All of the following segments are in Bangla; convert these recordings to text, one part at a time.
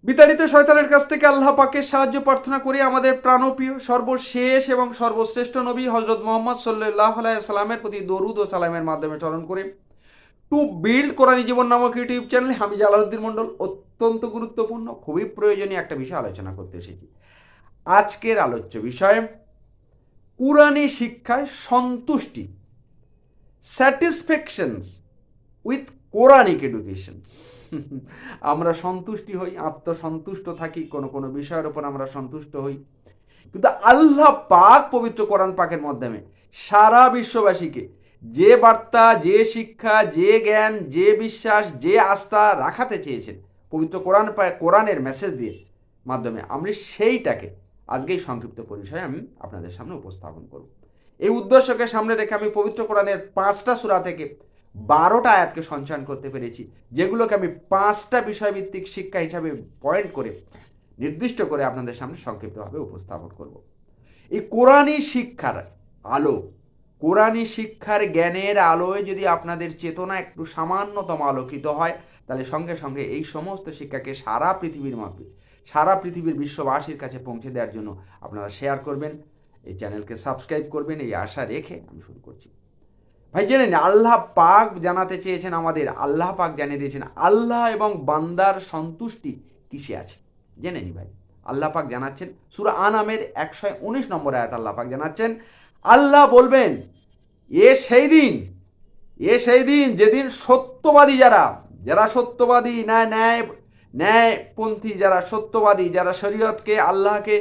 বিতাড়িত শয়তানের কাছ থেকে আল্লাহ পাকের সাহায্য প্রার্থনা করি। আমাদের প্রাণপ্রিয় সর্বশেষ এবং সর্বশ্রেষ্ঠ নবী হজরত মোহাম্মদ সাল্লাল্লাহু আলাইহি সাল্লামের প্রতি দরুদ ও সালামের মাধ্যমে স্মরণ করি। টু বিল্ড কোরআনী জীবন নামক ইউটিউব চ্যানেলে আমি জালালউদ্দিন মণ্ডল অত্যন্ত গুরুত্বপূর্ণ, খুবই প্রয়োজনীয় একটা বিষয় আলোচনা করতে এসেছি। আজকের আলোচ্য বিষয় কুরআনী শিক্ষায় সন্তুষ্টি, স্যাটিসফ্যাকশনস উইথ কোরআনিক এডুকেশন। আমরা সন্তুষ্টি হই, আত্মসন্তুষ্ট থাকি, কোনো কোনো বিষয়ের উপর আমরা সন্তুষ্ট হই, কিন্তু আল্লাহ পাক পবিত্র কোরআন পাকের মাধ্যমে সারা বিশ্ববাসীকে যে বার্তা, যে শিক্ষা, যে জ্ঞান, যে বিশ্বাস, যে আস্থা রাখাতে চেয়েছেন পবিত্র কোরআনের মেসেজ দিয়ে মাধ্যমে, আমরা সেইটাকে আজকে এই সংক্ষিপ্ত পরিচয়ে আমি আপনাদের সামনে উপস্থাপন করব। এই উদ্দেশ্যকে সামনে রেখে আমি পবিত্র কোরআনের 5টা সূরা থেকে 12টা আয়াতকে সঞ্চয়ন করতে পেরেছি, যেগুলোকে আমি 5টা বিষয়ভিত্তিক শিক্ষা হিসাবে পয়েন্ট করে নির্দিষ্ট করে আপনাদের সামনে সংক্ষিপ্তভাবে উপস্থাপন করব। এই কোরআনী শিক্ষার আলো, কোরআনী শিক্ষার জ্ঞানের আলোয় যদি আপনাদের চেতনা একটু সামান্যতম আলোকিত হয়, তাহলে সঙ্গে সঙ্গে এই সমস্ত শিক্ষাকে সারা পৃথিবীর মাপে, সারা পৃথিবীর বিশ্ববাসীর কাছে পৌঁছে দেওয়ার জন্য আপনারা শেয়ার করবেন, এই চ্যানেলকে সাবস্ক্রাইব করবেন, এই আশা রেখে আমি শুরু করছি। ভাই জেনে নিন, আল্লাহ পাক জানাতে চেয়েছেন আমাদের, আল্লাহ পাক জানিয়ে দিয়েছেন আল্লাহ এবং বান্দার সন্তুষ্টি কিসে আছে। জেনে নি ভাই, আল্লাহ পাক জানাচ্ছেন সূরা আনামের 119 নম্বর আয়াত আল্লাহ পাক জানাচ্ছেন, আল্লাহ বলবেন, এ সেই দিন যেদিন সত্যবাদী যারা সত্যবাদী, ন্যায়পন্থী, যারা সত্যবাদী, যারা শরীয়তকে, আল্লাহকে,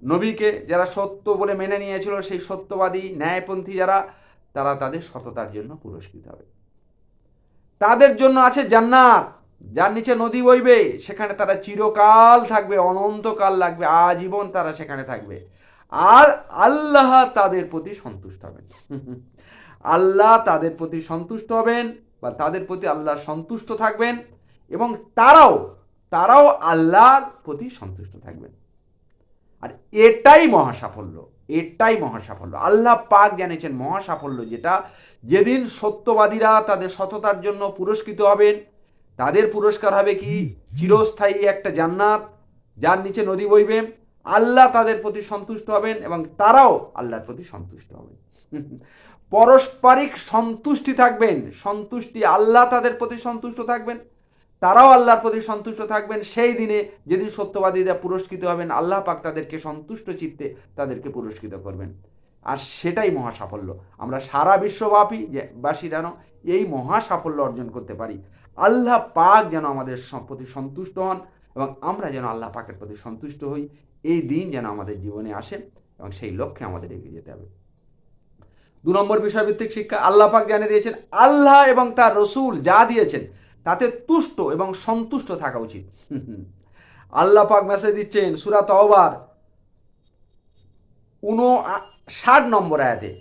নবীকে যারা সত্য বলে মেনে নিয়েছিল, সেই সত্যবাদী ন্যায়পন্থী যারা, তারা তাদের সততার জন্য পুরস্কৃত হবে। তাদের জন্য আছে জান্নাত, যার নিচে নদী বইবে, সেখানে তারা চিরকাল থাকবে, অনন্তকাল লাগবে, আজীবন তারা সেখানে থাকবে। আর আল্লাহ তাদের প্রতি সন্তুষ্ট হবেন। আল্লাহ তাদের প্রতি সন্তুষ্ট হবেন, বা তাদের প্রতি আল্লাহ সন্তুষ্ট থাকবেন, এবং তারাও আল্লাহর প্রতি সন্তুষ্ট থাকবেন। আর এটাই মহাসাফল্য, আল্লাহ পাক জানিয়েছেন মহাসাফল্য যেটা, যেদিন সত্যবাদীরা তাদের সততার জন্য পুরস্কৃত হবেন, তাদের পুরস্কার হবে কি, চিরস্থায়ী একটা জান্নাত, যার নিচে নদী বইবে। আল্লাহ তাদের প্রতি সন্তুষ্ট হবেন এবং তারাও আল্লাহর প্রতি সন্তুষ্ট হবেন। পারস্পরিক সন্তুষ্টি থাকবেন, সন্তুষ্টি, আল্লাহ তাদের প্রতি সন্তুষ্ট থাকবেন, তারাও আল্লাহর প্রতি সন্তুষ্ট থাকবেন। সেই দিনে যেদিন সত্যবাদীরা পুরস্কৃত হবেন, আল্লাহ পাক তাদেরকে সন্তুষ্ট চিত্তে তাদেরকে পুরস্কৃত করবেন। আর সেটাই মহা সাফল্য। আমরা সারা বিশ্বব্যাপী বাসী যেন এই মহা সাফল্য অর্জন করতে পারি। আল্লাহ পাক যেন আমাদের প্রতি সন্তুষ্ট হন এবং আমরা যেন আল্লাহ পাকের প্রতি সন্তুষ্ট হই, এই দিন যেন আমাদের জীবনে আসে, এবং সেই লক্ষ্যে আমাদের এগিয়ে যেতে হবে। 2 নম্বর বিষয়ভিত্তিক শিক্ষা, আল্লাহ পাক জানিয়ে দিয়েছেন আল্লাহ এবং তার রসুল যা দিয়েছেন তাতে তুষ্ট এবং সন্তুষ্ট থাকা উচিত। আল্লাহ পাক মেসেজ দিচ্ছেন সূরা তাওবার 59 নম্বর আয়াতে,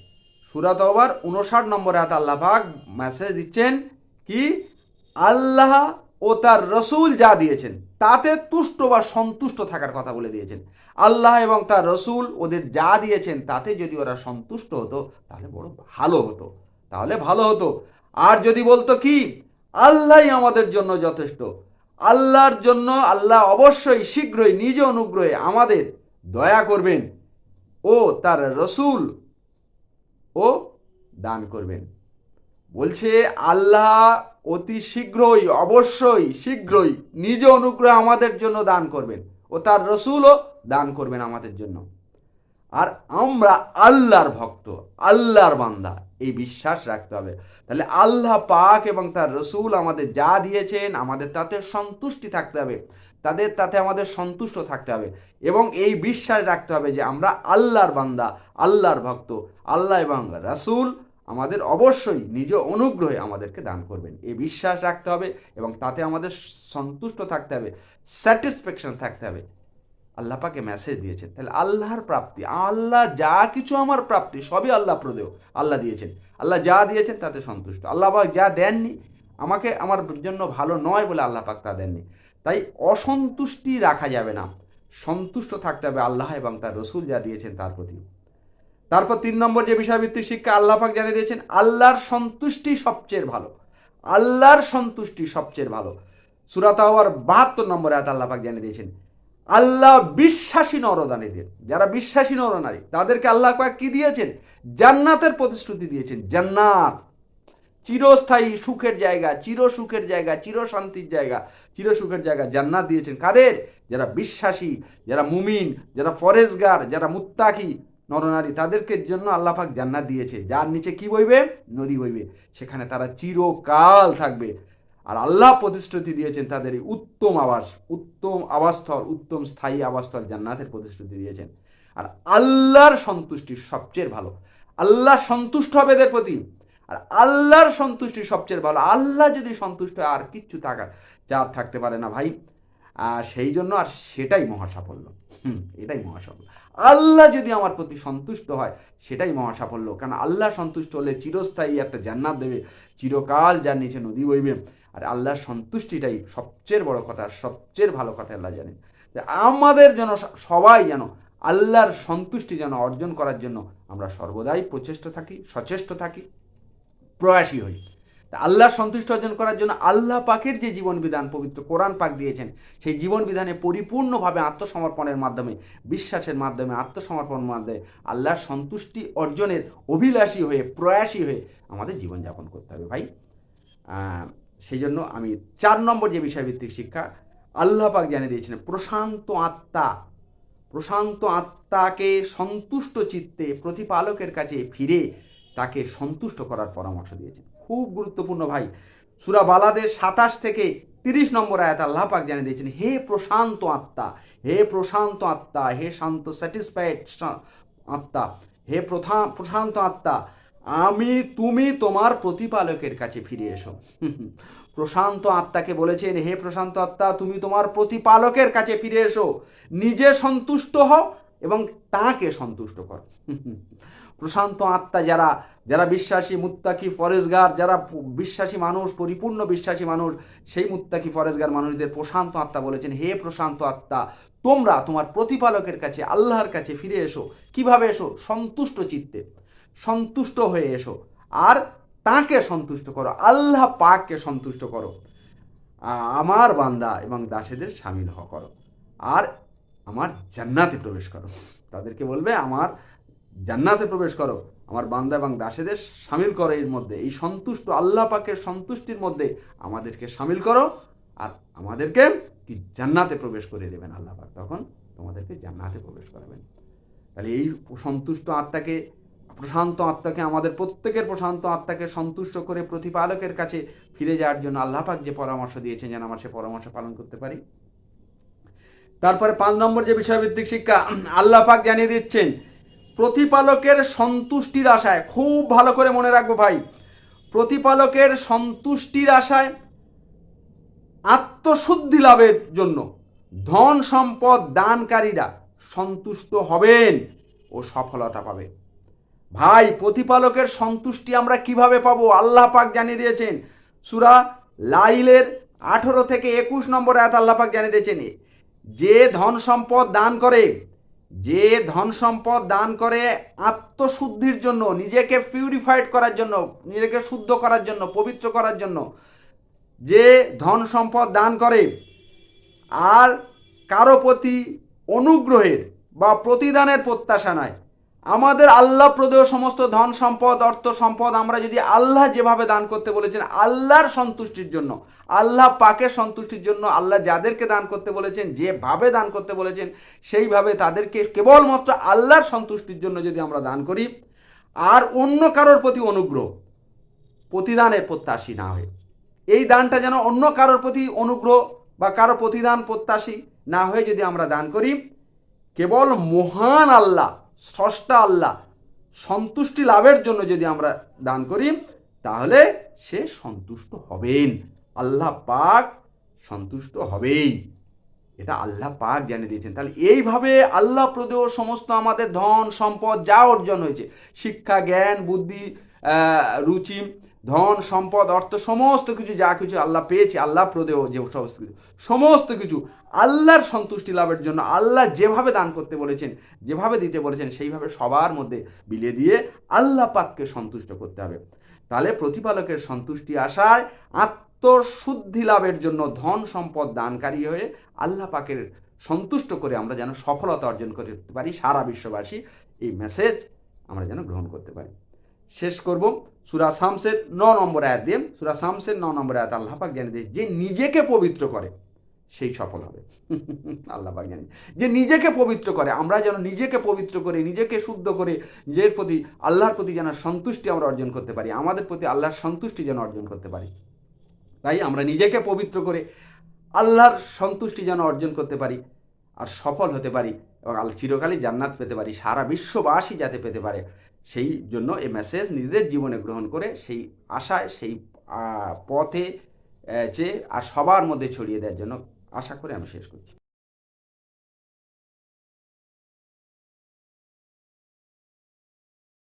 সূরা তাওবার 59 নম্বর আয়াতে আল্লাহ পাক মেসেজ দিচ্ছেন কি, আল্লাহ ও তার রসুল যা দিয়েছেন তাতে তুষ্ট বা সন্তুষ্ট থাকার কথা বলে দিয়েছেন। আল্লাহ এবং তার রসুল ওদের যা দিয়েছেন তাতে যদি ওরা সন্তুষ্ট হতো তাহলে বড় ভালো হতো। আর যদি বলতো কি, আল্লাহই আমাদের জন্য যথেষ্ট, আল্লাহর জন্য আল্লাহ অবশ্যই শীঘ্রই নিজ অনুগ্রহে আমাদের দয়া করবেন ও তার রসুল ও দান করবেন। বলছে আল্লাহ অতি শীঘ্রই, অবশ্যই শীঘ্রই নিজ অনুগ্রহে আমাদের জন্য দান করবেন, ও তার রসুলও দান করবেন আমাদের জন্য। আর আমরা আল্লাহর ভক্ত, আল্লাহর বান্দা, এই বিশ্বাস রাখতে হবে। তাহলে আল্লাহ পাক এবং তার রসুল আমাদের যা দিয়েছেন আমাদের তাতে সন্তুষ্টি থাকতে হবে, তাতে আমাদের সন্তুষ্ট থাকতে হবে, এবং এই বিশ্বাস রাখতে হবে যে আমরা আল্লাহর বান্দা, আল্লাহর ভক্ত, আল্লাহ এবং রাসূল আমাদের অবশ্যই নিজ অনুগ্রহে আমাদেরকে দান করবেন, এই বিশ্বাস রাখতে হবে এবং তাতে আমাদের সন্তুষ্ট থাকতে হবে, স্যাটিসফ্যাকশন থাকতে হবে। আল্লাহ পাকে মেসেজ দিয়েছেন, তাহলে আল্লাহর প্রাপ্তি, আল্লাহ যা কিছু আমার প্রাপ্তি সবই আল্লাহ প্রদেয়, আল্লাহ দিয়েছেন। আল্লাহ যা দিয়েছেন তাতে সন্তুষ্ট। আল্লাহ পাক যা দেননি আমাকে, আমার জন্য ভালো নয় বলে আল্লাহ পাক তা দেননি। তাই অসন্তুষ্টি রাখা যাবে না, সন্তুষ্ট থাকতে হবে আল্লাহ এবং তার রসুল যা দিয়েছেন তার প্রতি। তারপর 3 নম্বর যে বিষয়ভিত্তিক শিক্ষা আল্লাহ পাক জানিয়ে দিয়েছেন, আল্লাহর সন্তুষ্টি সবচেয়ে ভালো, আল্লাহর সন্তুষ্টি সবচেয়ে ভালো। সূরা তাওবার 72 নম্বর আয়াত আল্লাহ পাক জানিয়ে দিয়েছেন, আল্লাহ বিশ্বাসী নরনারীদের, যারা বিশ্বাসী নরনারী তাদেরকে আল্লাহ পাক কি দিয়েছেন? জান্নাতের প্রতিশ্রুতি দিয়েছেন। জান্নাত, চিরস্থায়ী সুখের জায়গা, চির সুখের জায়গা, চির শান্তির জায়গা, চির সুখের জায়গা জান্নাত দিয়েছেন। কাদের? যারা বিশ্বাসী, যারা মুমিন, যারা ফরেজগার, যারা মুত্তাকি নরনারী, তাদেরকে জন্য আল্লাহ পাক জান্নাত দিয়েছে, যার নিচে কি বইবে? নদী বইবে। সেখানে তারা চিরকাল থাকবে। আর আল্লাহ প্রতিশ্রুতি দিয়েছেন তাদের উত্তম আবাস, উত্তম আবাসস্থল, উত্তম স্থায়ী আবাসস্থল জান্নাতের প্রতিশ্রুতি দিয়েছেন। আর আল্লাহর সন্তুষ্টি সবচেয়ে ভালো। আল্লাহ সন্তুষ্ট হবে এদের প্রতি। আর আল্লাহর সন্তুষ্টি সবচেয়ে ভালো। আল্লাহ যদি সন্তুষ্ট হয় আর কিচ্ছু চার থাকতে পারে না ভাই। সেই জন্য আর সেটাই মহাসাফল্য। এটাই মহাসাফল্য। আল্লাহ যদি আমার প্রতি সন্তুষ্ট হয় সেটাই মহাসাফল্য। কারণ আল্লাহ সন্তুষ্ট হলে চিরস্থায়ী একটা জান্নাত দেবে, চিরকাল যার নিচে নদী বইবে। আর আল্লাহর সন্তুষ্টিটাই সবচেয়ে বড় কথা, সবচেয়ে ভালো কথা আল্লাহ জানেন। আমাদের যেন সবাই যেন আল্লাহর সন্তুষ্টি যেন অর্জন করার জন্য আমরা সর্বদাই প্রচেষ্ট থাকি, সচেষ্ট থাকি, প্রয়াসী হই। আল্লাহর সন্তুষ্টি অর্জন করার জন্য আল্লাহ পাকের যে জীবন বিধান পবিত্র কোরআন পাক দিয়েছেন, সেই জীবন বিধানে পরিপূর্ণভাবে আত্মসমর্পণের মাধ্যমে, বিশ্বাসের মাধ্যমে, আত্মসমর্পণের মাধ্যমে আল্লাহর সন্তুষ্টি অর্জনের অভিলাষী হয়ে, প্রয়াসী হয়ে আমাদের জীবনযাপন করতে হবে ভাই। সেই জন্য আমি 4 নম্বর যে বিষয়ভিত্তিক শিক্ষা আল্লাহ পাক জানিয়ে দিয়েছেন, প্রশান্ত আত্মা, প্রশান্ত আত্মাকে সন্তুষ্ট চিত্তে প্রতিপালকের কাছে ফিরে তাকে সন্তুষ্ট করার পরামর্শ দিয়েছেন। খুব গুরুত্বপূর্ণ ভাই। সূরা বালাদের 27 থেকে 30 নম্বর আয়াত আল্লাহ পাক জানিয়ে দিয়েছেন, হে প্রশান্ত আত্মা, হে প্রশান্ত আত্মা, হে শান্ত স্যাটিসফাইড আত্মা, হে প্রশান্ত আত্মা, তুমি তোমার প্রতিপালকের কাছে ফিরে এসো। প্রশান্ত আত্মাকে বলেছেন, হে প্রশান্ত আত্মা, তুমি তোমার প্রতিপালকের কাছে ফিরে এসো, নিজে সন্তুষ্ট হও এবং তাকে সন্তুষ্ট কর। প্রশান্ত আত্মা যারা, যারা বিশ্বাসী, মুত্তাকি, ফরেজগার, যারা বিশ্বাসী মানুষ, পরিপূর্ণ বিশ্বাসী মানুষ, সেই মুত্তাকি ফরেজগার মানুষদের প্রশান্ত আত্মা বলেছেন, হে প্রশান্ত আত্মা, তোমরা তোমার প্রতিপালকের কাছে, আল্লাহর কাছে ফিরে এসো। কিভাবে এসো? সন্তুষ্ট চিত্তে, সন্তুষ্ট হয়ে এসো, আর তাকে সন্তুষ্ট করো, আল্লাহ পাককে সন্তুষ্ট করো, আমার বান্দা এবং দাসেদের সামিল করো, আর আমার জান্নাতে প্রবেশ করো। তাদেরকে বলবে, আমার জান্নাতে প্রবেশ করো, আমার বান্দা এবং দাসেদের সামিল করো এর মধ্যে, এই সন্তুষ্ট আল্লাহ পাকের সন্তুষ্টির মধ্যে আমাদেরকে সামিল করো, আর আমাদেরকে কি জান্নাতে প্রবেশ করে দেবেন আল্লাহ পাক, তখন তোমাদেরকে জান্নাতে প্রবেশ করাবেন। তাহলে এই সন্তুষ্ট আত্মাকে, প্রশান্ত আত্মাকে, আমাদের প্রত্যেকের প্রশান্ত আত্মাকে সন্তুষ্ট করে প্রতিপালকের কাছে ফিরে যাওয়ার জন্য আল্লাহ পাক যে পরামর্শ দিয়েছেন, যেন আমরা সে পরামর্শ পালন করতে পারি। তারপরে 5 নম্বর যে বিষয়ভিত্তিক শিক্ষা আল্লাহ পাক জানিয়ে দিচ্ছেন, প্রতিপালকের সন্তুষ্টির আশায়, খুব ভালো করে মনে রাখবো ভাই, প্রতিপালকের সন্তুষ্টির আশায় আত্মশুদ্ধি লাভের জন্য ধন সম্পদ দানকারীরা সন্তুষ্ট হবেন ও সফলতা পাবে। ভাই, প্রতিপালকের সন্তুষ্টি আমরা কিভাবে পাবো? আল্লাহ পাক জানিয়ে দিয়েছেন সূরা লাইলের 18 থেকে 21 নম্বর আয়াত আল্লাহ পাক জানিয়ে দিয়েছেন, যে ধন সম্পদ দান করে, যে ধন সম্পদ দান করে আত্মশুদ্ধির জন্য, নিজেকে পিউরিফাইড করার জন্য, নিজেকে শুদ্ধ করার জন্য, পবিত্র করার জন্য, যে ধন সম্পদ দান করে আর কারো প্রতি অনুগ্রহের বা প্রতিদানের প্রত্যাশা নয়, আমাদের আল্লাহ প্রদেয় সমস্ত ধন সম্পদ, অর্থ সম্পদ আমরা যদি আল্লাহ যেভাবে দান করতে বলেছেন, আল্লাহর সন্তুষ্টির জন্য, আল্লাহ পাকের সন্তুষ্টির জন্য, আল্লাহ যাদেরকে দান করতে বলেছেন, যেভাবে দান করতে বলেছেন, সেইভাবে তাদেরকে কেবলমাত্র আল্লাহর সন্তুষ্টির জন্য যদি আমরা দান করি, আর অন্য কারোর প্রতি অনুগ্রহ, প্রতিদানের প্রত্যাশী না হয়ে, এই দানটা যেন অন্য কারোর প্রতি অনুগ্রহ বা কারো প্রতিদান প্রত্যাশী না হয়ে যদি আমরা দান করি, কেবল মহান আল্লাহ, স্রষ্টা আল্লাহ সন্তুষ্টি লাভের জন্য যদি আমরা দান করি, তাহলে সে সন্তুষ্ট হবেন, আল্লাহ পাক সন্তুষ্ট হবেই। এটা আল্লাহ পাক জানিয়ে দিয়েছেন। তাহলে এইভাবে আল্লাহ প্রদেয় সমস্ত আমাদের ধন সম্পদ যা অর্জন হয়েছে, শিক্ষা, জ্ঞান, বুদ্ধি, রুচি, ধন সম্পদ, অর্থ, সমস্ত কিছু যা কিছু আল্লাহ পেয়েছে, আল্লাহ প্রদেয় যে সমস্ত কিছু, সমস্ত কিছু আল্লাহর সন্তুষ্টি লাভের জন্য আল্লাহ যেভাবে দান করতে বলেছেন, যেভাবে দিতে বলেছেন, সেইভাবে সবার মধ্যে বিলিয়ে দিয়ে আল্লাহ পাককে সন্তুষ্ট করতে হবে। তাহলে প্রতিপালকের সন্তুষ্টি আশায় আত্মশুদ্ধি লাভের জন্য ধন সম্পদ দানকারী হয়ে আল্লাহ পাকের সন্তুষ্ট করে আমরা যেন সফলতা অর্জন করতে পারি, সারা বিশ্ববাসী এই মেসেজ আমরা যেন গ্রহণ করতে পারি। শেষ করব সূরা শামসের 9 নম্বর আয়াত দিয়ে। সূরা শামসের 9 নম্বর আয়াত আল্লাহ পাক জানিয়ে দেয়, যে নিজেকে পবিত্র করে সেই সফল হবে। আল্লাহ পাক জানি যে নিজেকে পবিত্র করে, আমরা যেন নিজেকে পবিত্র করে, নিজেকে শুদ্ধ করে, নিজের প্রতি আল্লাহর প্রতি যেন সন্তুষ্টি আমরা অর্জন করতে পারি, আমাদের প্রতি আল্লাহর সন্তুষ্টি যেন অর্জন করতে পারি। তাই আমরা নিজেকে পবিত্র করে আল্লাহর সন্তুষ্টি যেন অর্জন করতে পারি আর সফল হতে পারি এবং চিরকালই জান্নাত পেতে পারি, সারা বিশ্ববাসী যাতে পেতে পারে, সেই জন্য এই মেসেজ নিজেদের জীবনে গ্রহণ করে সেই আশায়, সেই পথে যে আর সবার মধ্যে ছড়িয়ে দেওয়ার জন্য আশা করে আমি শেষ করছি।